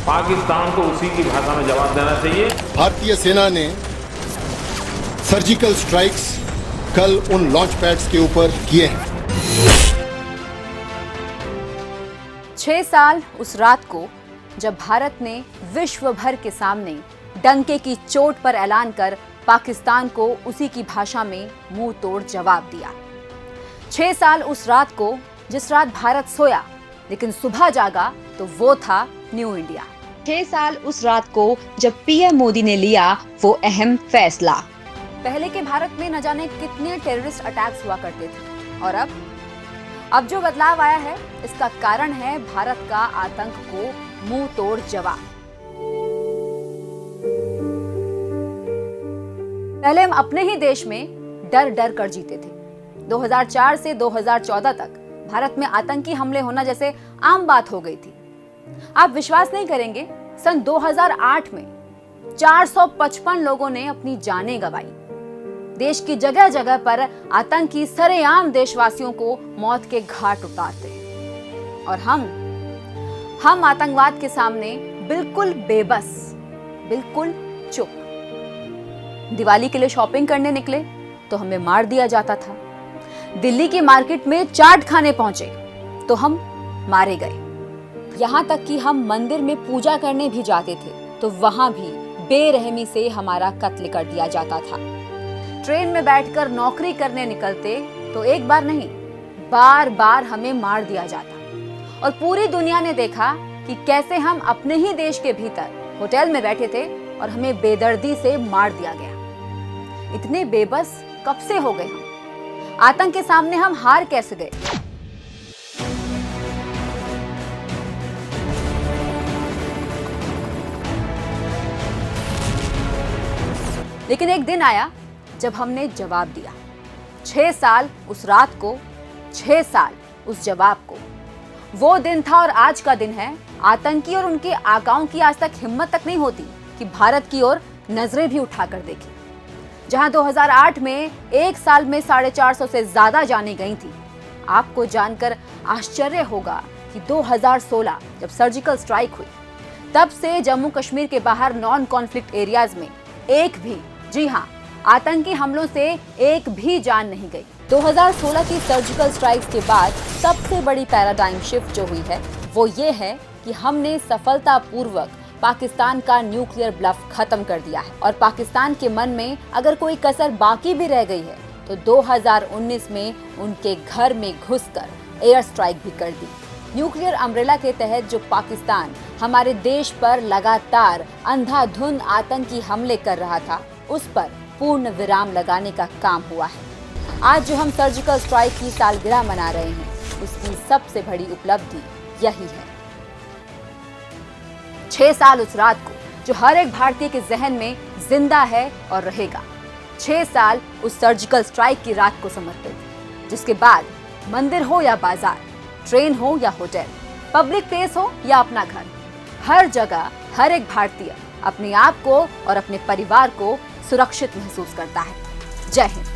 पाकिस्तान को उसी की भाषा में जवाब देना चाहिए। भारतीय सेना ने सर्जिकल स्ट्राइक्स कल उन लॉन्च पैड्स के ऊपर किए हैं। 6 साल उस रात को जब भारत ने विश्व भर के सामने डंके की चोट पर ऐलान कर पाकिस्तान को उसी की भाषा में मुंह तोड़ जवाब दिया। 6 साल उस रात को जिस रात भारत सोया लेकिन सुबह जागा तो वो था न्यू इंडिया। 6 साल उस रात को जब पीएम मोदी ने लिया वो अहम फैसला। पहले के भारत में न जाने कितने टेररिस्ट अटैक्स हुआ करते थे और अब जो बदलाव आया है इसका कारण है भारत का आतंक को मुंह तोड़ जवाब। पहले हम अपने ही देश में डर डर कर जीते थे। 2004 से 2014 तक भारत में आतंकी हमले होना जैसे आम बात हो गई थी। आप विश्वास नहीं करेंगे, सन 2008 में 455 लोगों ने अपनी जानें गंवाई। देश की जगह जगह पर आतंकी सरेआम देशवासियों को मौत के घाट उतारते हैं और हम आतंकवाद के सामने बिल्कुल बेबस, बिल्कुल चुप। दिवाली के लिए शॉपिंग करने निकले तो हमें मार दिया जाता था। दिल्ली की मार्केट में चाट खाने पहुंचे तो हम मारे गए। यहां तक कि हम मंदिर में पूजा करने भी जाते थे तो वहां भी बेरहमी से हमारा कत्ल कर दिया जाता था। ट्रेन में बैठकर नौकरी करने निकलते तो एक बार नहीं, बार बार हमें मार दिया जाता और पूरी दुनिया ने देखा कि कैसे हम अपने ही देश के भीतर होटल में बैठे थे और हमें बेदर्दी से मार दिया गया। इतने बेबस कब से हो गए हम? आतंक के सामने हम हार कैसे गए? लेकिन एक दिन आया जब हमने जवाब दिया। 6 साल उस रात को, 6 साल उस जवाब को। वो दिन था और आज का दिन है। आतंकी और उनके आकाओं की आज तक हिम्मत तक नहीं होती कि भारत की ओर नजरें भी उठाकर देखें। जहां 2008 में एक साल में 450 से ज्यादा जानें गई थी, आपको जानकर आश्चर्य होगा कि 2016 जब सर्जिकल स्ट्राइक हुई तब से जम्मू कश्मीर के बाहर नॉन कॉन्फ्लिक्ट एरियाज में एक भी, जी हां, आतंकी हमलों से एक भी जान नहीं गई। 2016 की सर्जिकल स्ट्राइक्स के बाद सबसे बड़ी पैराडाइम शिफ्ट जो हुई है वो ये है कि हमने सफलतापूर्वक पाकिस्तान का न्यूक्लियर ब्लफ खत्म कर दिया है और पाकिस्तान के मन में अगर कोई कसर बाकी भी रह गई है तो 2019 में उनके घर में घुसकर एयर स्ट्राइक भी कर दी। न्यूक्लियर अम्ब्रेला के तहत जो पाकिस्तान हमारे देश पर लगातार अंधाधुंध आतंकी हमले कर रहा था, उस पर पूर्ण विराम लगाने का काम हुआ है। आज जो हम सर्जिकल स्ट्राइक की सालगिरह मना रहे हैं, उसकी सबसे बड़ी उपलब्धि यही है। 6 साल उस रात को जो हर एक भारतीय के जहन में जिंदा है और रहेगा। 6 साल उस सर्जिकल स्ट्राइक की रात को समर्पित, जिसके बाद मंदिर हो या बाजार, ट्रेन हो या होटल, पब्लिक प्लेस हो या अपना घर, हर जगह हर एक भारतीय अपने आप को और अपने परिवार को सुरक्षित महसूस करता है। जय हिंद।